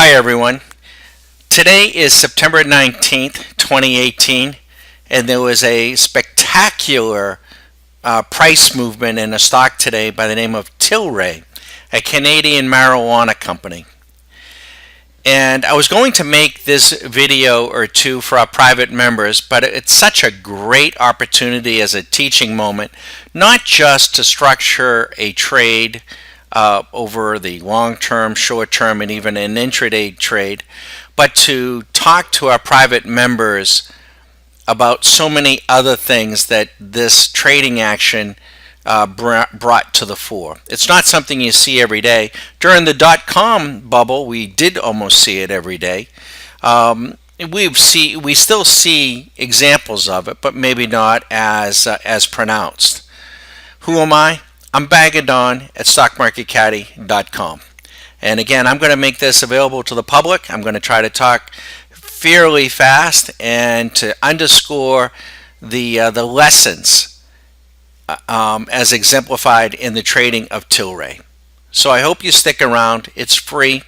Hi everyone. Today is September 19th, 2018, and there was a spectacular price movement in a stock today by the name of Tilray, a Canadian marijuana company. And I was going to make this video or two for our private members, but it's such a great opportunity as a teaching moment, not just to structure a trade over the long term, short term, and even an intraday trade, but to talk to our private members about so many other things that this trading action brought to the fore. It's not something you see every day. During the dot-com bubble, we did almost see it every day. We still see examples of it, but maybe not as pronounced. Who am I? I'm Bagadon at StockMarketCaddy.com. And again, I'm going to make this available to the public. I'm going to try to talk fairly fast and to underscore the lessons as exemplified in the trading of Tilray. So I hope you stick around. It's free.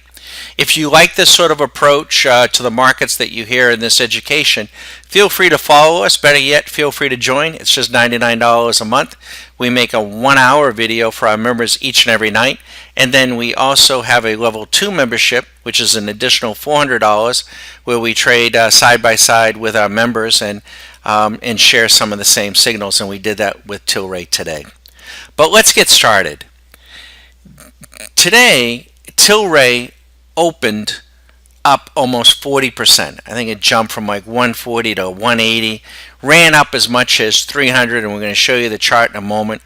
If you like this sort of approach to the markets that you hear in this education, feel free to follow us. Better yet, feel free to join. It's just $99 a month. We make a 1-hour video for our members each and every night. And then we also have a level 2 membership, which is an additional $400, where we trade side by side with our members and share some of the same signals. And we did that with Tilray today. But let's get started. Today, Tilray opened up almost 40%. I think it jumped from like 140 to 180, ran up as much as 300, and we're going to show you the chart in a moment,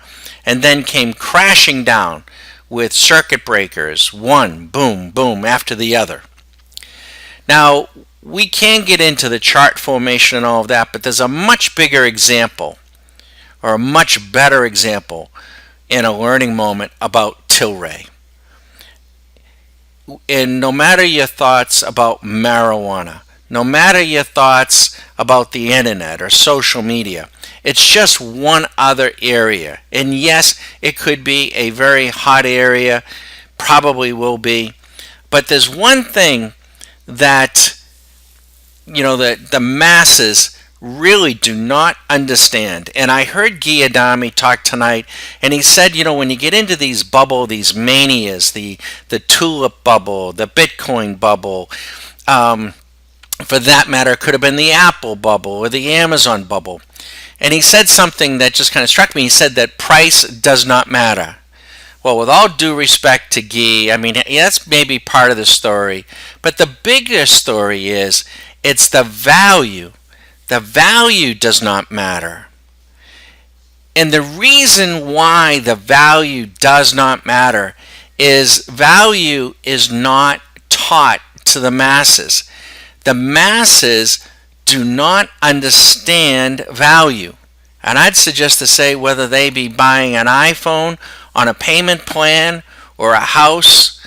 and then came crashing down with circuit breakers, one boom, boom after the other. Now, we can get into the chart formation and all of that, but there's a much bigger example, or a much better example in a learning moment about Tilray. And no matter your thoughts about marijuana, no matter your thoughts about the internet or social media, it's just one other area. And yes, it could be a very hot area, probably will be. But there's one thing that, that the masses really do not understand. And I heard Guy Adami talk tonight, and he said, when you get into these these manias, the tulip bubble, the Bitcoin bubble, for that matter, it could have been the Apple bubble or the Amazon bubble. And he said something that just kind of struck me. He said that price does not matter. Well, with all due respect to Guy, that's maybe part of the story. But the bigger story is it's the value. The value does not matter. And the reason why the value does not matter is value is not taught to the masses. The masses do not understand value. And I'd suggest to say whether they be buying an iPhone on a payment plan or a house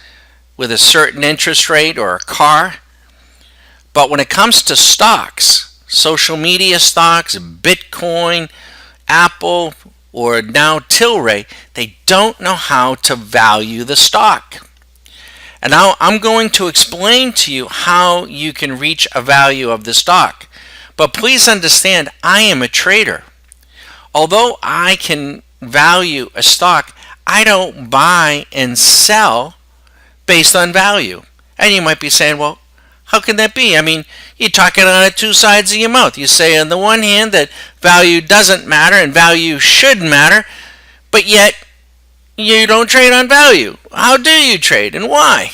with a certain interest rate or a car. But when it comes to stocks, social media stocks, Bitcoin, Apple, or now Tilray, they don't know how to value the stock. And now I'm going to explain to you how you can reach a value of the stock. But please understand, I am a trader. Although I can value a stock, I don't buy and sell based on value. And you might be saying, well, how can that be? You're talking out of two sides of your mouth. You say on the one hand that value doesn't matter and value should matter, but yet you don't trade on value. How do you trade and why?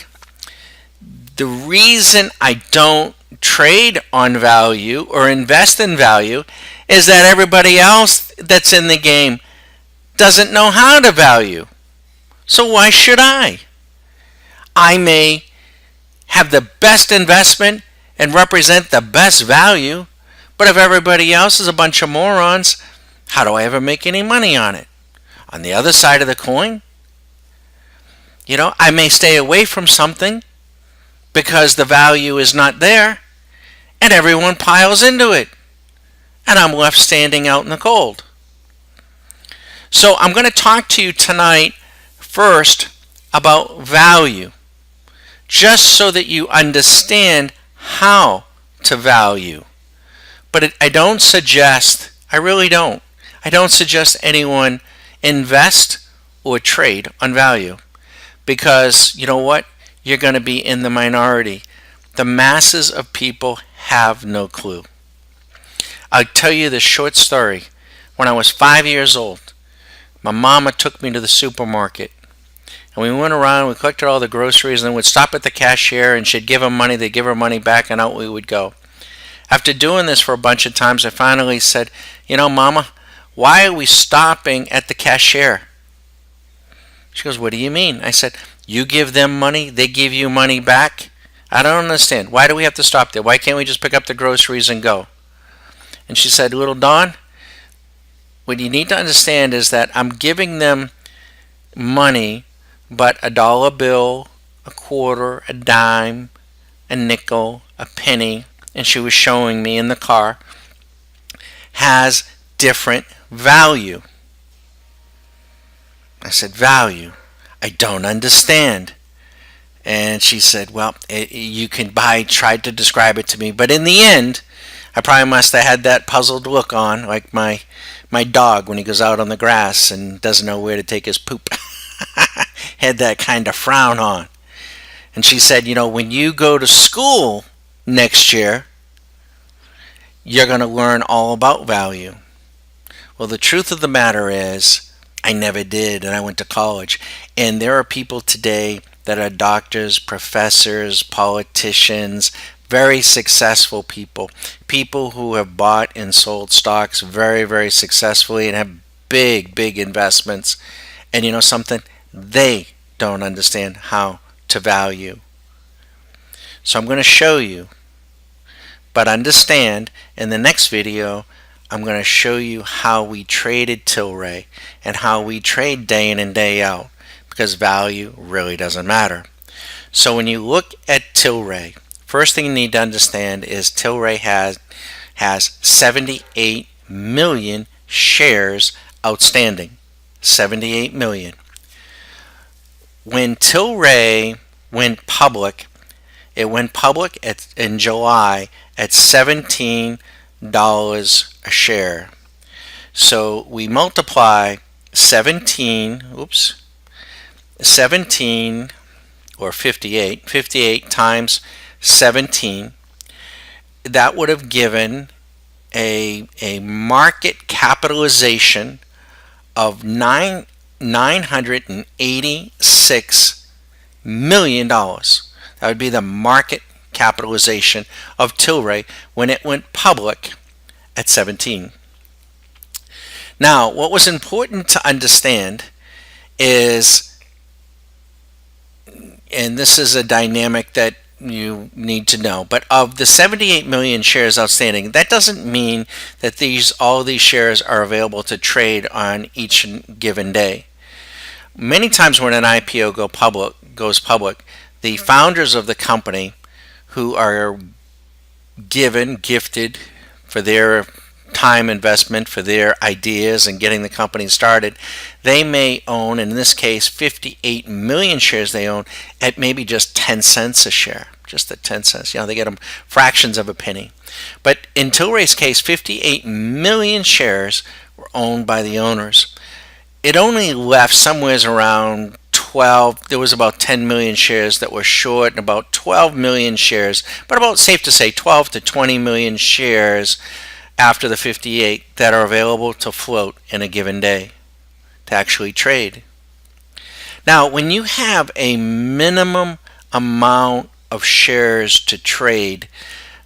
The reason I don't trade on value or invest in value is that everybody else that's in the game doesn't know how to value. So why should I? I may have the best investment and represent the best value, but if everybody else is a bunch of morons, how do I ever make any money on it? On the other side of the coin, I may stay away from something because the value is not there and everyone piles into it and I'm left standing out in the cold. So I'm going to talk to you tonight first about value. just so that you understand how to value. But I don't suggest, I really don't, I don't suggest anyone invest or trade on value, because you know what? You're going to be in the minority. The masses of people have no clue. I'll tell you this short story. When I was 5 years old, my mama took me to the supermarket. And we went around, we collected all the groceries, and then we'd stop at the cashier, and she'd give them money, they'd give her money back, and out we would go. After doing this for a bunch of times, I finally said, you know, Mama, why are we stopping at the cashier? She goes, what do you mean? I said, you give them money, they give you money back? I don't understand. Why do we have to stop there? Why can't we just pick up the groceries and go? And she said, little Don, what you need to understand is that I'm giving them money, but a dollar bill, a quarter, a dime, a nickel, a penny, and she was showing me in the car, has different value. I said, value? I don't understand. And she said, well, you can try to describe it to me. But in the end, I probably must have had that puzzled look on, like my dog when he goes out on the grass and doesn't know where to take his poop. Had that kind of frown on. And she said, you know, when you go to school next year, you're going to learn all about value. Well, the truth of the matter is, I never did, and I went to college. And there are people today that are doctors, professors, politicians, very successful people, people who have bought and sold stocks very, very successfully and have big, big investments. And you know something? They don't understand how to value. So I'm going to show you. But understand, in the next video, I'm going to show you how we traded Tilray and how we trade day in and day out, because value really doesn't matter. So when you look at Tilray, first thing you need to understand is Tilray has 78 million shares outstanding. 78 million. When Tilray went public, it went public in July at $17 a share. So we multiply 17 or 58 times 17. That would have given a market capitalization of $986 million. That would be the market capitalization of Tilray when it went public at 17. Now, what was important to understand is, and this is a dynamic that you need to know, but of the 78 million shares outstanding, that doesn't mean that all these shares are available to trade on each given day. Many times when an IPO goes public, the founders of the company, who are gifted for their time investment, for their ideas and getting the company started, they may own, in this case, 58 million shares they own at maybe just 10 cents a share. Just at 10 cents. You know, they get them fractions of a penny. But in Tilray's case, 58 million shares were owned by the owners. It only left somewhere around 12, there was about 10 million shares that were short and about 12 million shares, but about safe to say 12 to 20 million shares after the 58 that are available to float in a given day, to actually trade. Now, when you have a minimum amount of shares to trade,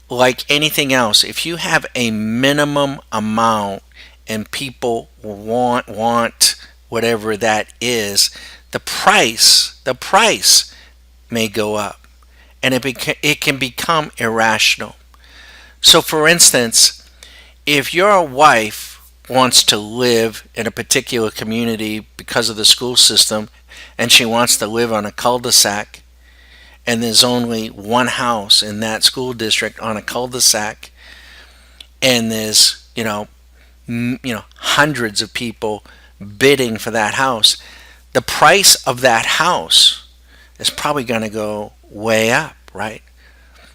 like anything else, if you have a minimum amount and people want whatever that is, the price may go up, and it can become irrational. So for instance, if your wife wants to live in a particular community because of the school system, and she wants to live on a cul-de-sac, and there's only one house in that school district on a cul-de-sac, and there's hundreds of people bidding for that house, the price of that house is probably going to go way up, right?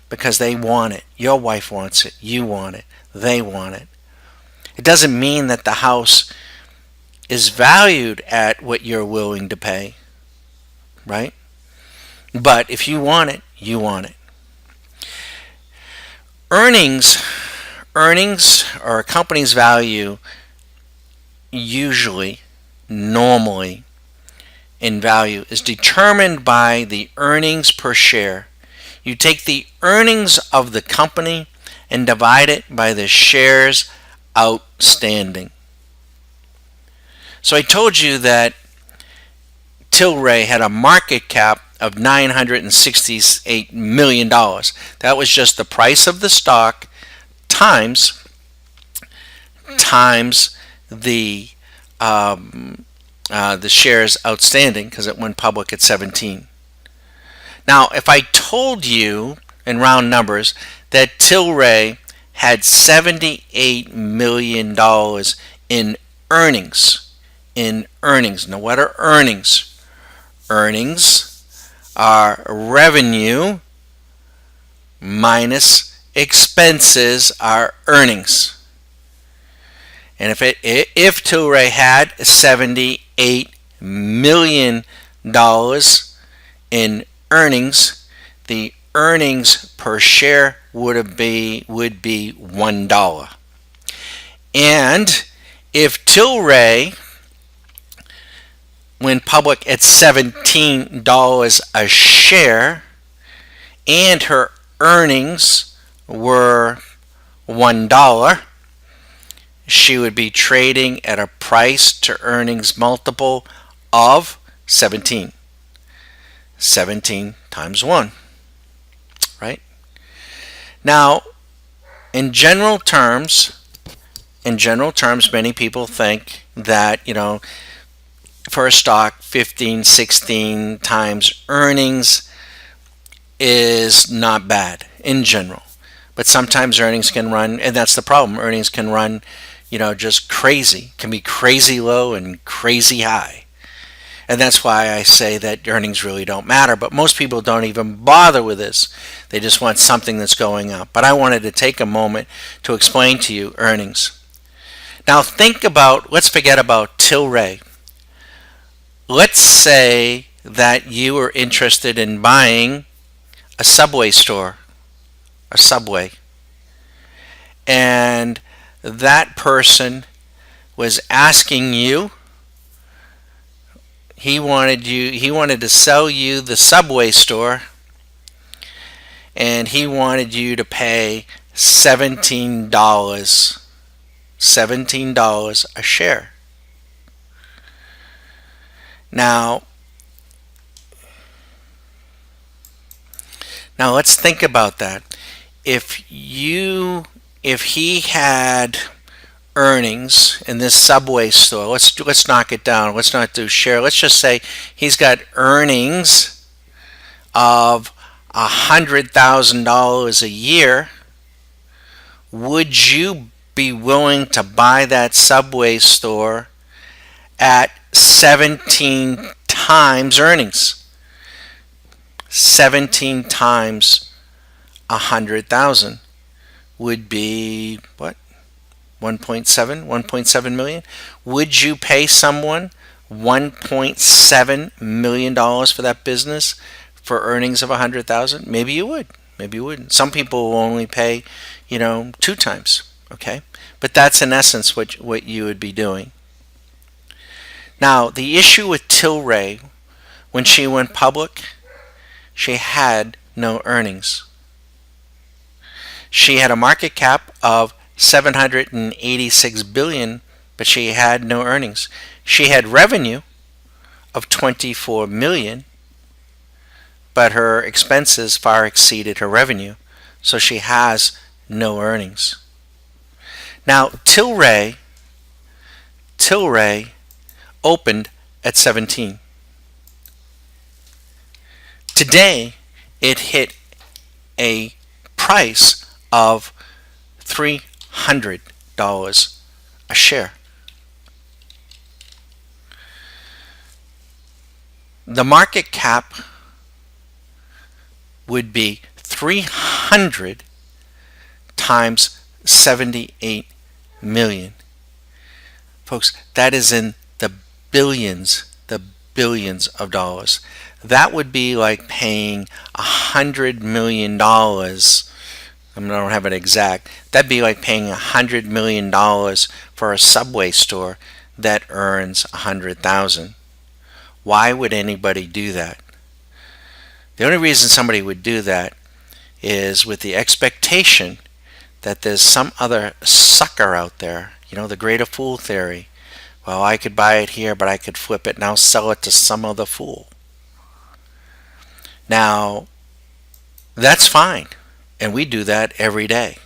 Because they want it. Your wife wants it. You want it. They want it. It doesn't mean that the house is valued at what you're willing to pay, right? But if you want it, you want it. Earnings or a company's value usually, normally, in value is determined by the earnings per share. You take the earnings of the company and divide it by the shares outstanding. So I told you that Tilray had a market cap of $968 million. That was just the price of the stock times the shares outstanding, because it went public at 17. Now, if I told you in round numbers that Tilray had $78 million in earnings, now what are earnings? Earnings are revenue minus expenses are earnings. And if Tilray had $78 million in earnings, the earnings per share would be $1. And if Tilray went public at $17 a share and her earnings were $1, she would be trading at a price to earnings multiple of 17. 17 times 1, right? Now, in general terms, many people think that, for a stock, 15, 16 times earnings is not bad in general. But sometimes earnings can run, and that's the problem, earnings can run, just crazy, can be crazy low and crazy high. And that's why I say that earnings really don't matter. But most people don't even bother with this. They just want something that's going up. But I wanted to take a moment to explain to you earnings. Now let's forget about Tilray. Let's say that you were interested in buying a Subway store, a Subway. And that person was asking you, he wanted to sell you the Subway store, and he wanted you to pay $17 a share. Now let's think about that. If he had earnings in this Subway store, let's knock it down. Let's not do share. Let's just say he's got earnings of $100,000 a year. Would you be willing to buy that Subway store at 17 times earnings? 17 times 100,000 would be what? 1.7 million. Would you pay someone $1.7 million for that business for earnings of 100,000? Maybe you would. Maybe you wouldn't. Some people will only pay, 2 times. Okay, but that's in essence what you would be doing. Now, the issue with Tilray, when she went public, she had no earnings. She had a market cap of $786 billion, but she had no earnings. She had revenue of $24 million, but her expenses far exceeded her revenue, so she has no earnings. Now, Tilray opened at 17. Today, it hit a price of $300 a share. The market cap would be 300 times 78 million. Folks, that is in the billions of dollars. That would be like paying $100 million. I don't have it exact. That'd be like paying $100 million for a Subway store that earns 100,000. Why would anybody do that? The only reason somebody would do that is with the expectation that there's some other sucker out there, the greater fool theory. Well, I could buy it here, but I could flip it and I'll sell it to some other fool. Now, that's fine, and we do that every day.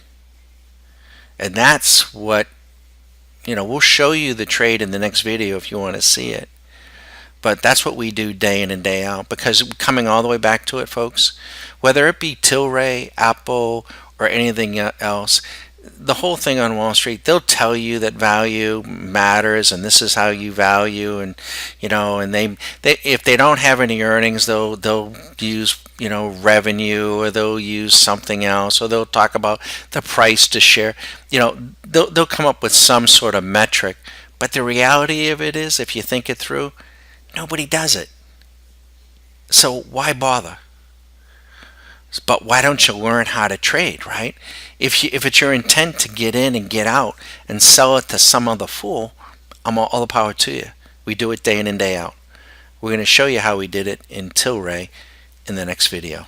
And that's what, we'll show you the trade in the next video if you want to see it. But that's what we do day in and day out. Because coming all the way back to it, folks, whether it be Tilray, Apple, or anything else, the whole thing on Wall Street, they'll tell you that value matters and this is how you value, and and they if they don't have any earnings, they'll use revenue, or they'll use something else, or they'll talk about the price to share. They'll come up with some sort of metric. But the reality of it is, if you think it through, nobody does it. So why bother? But why don't you learn how to trade, right? If it's your intent to get in and get out and sell it to some other fool, all the power to you. We do it day in and day out. We're going to show you how we did it in Tilray in the next video.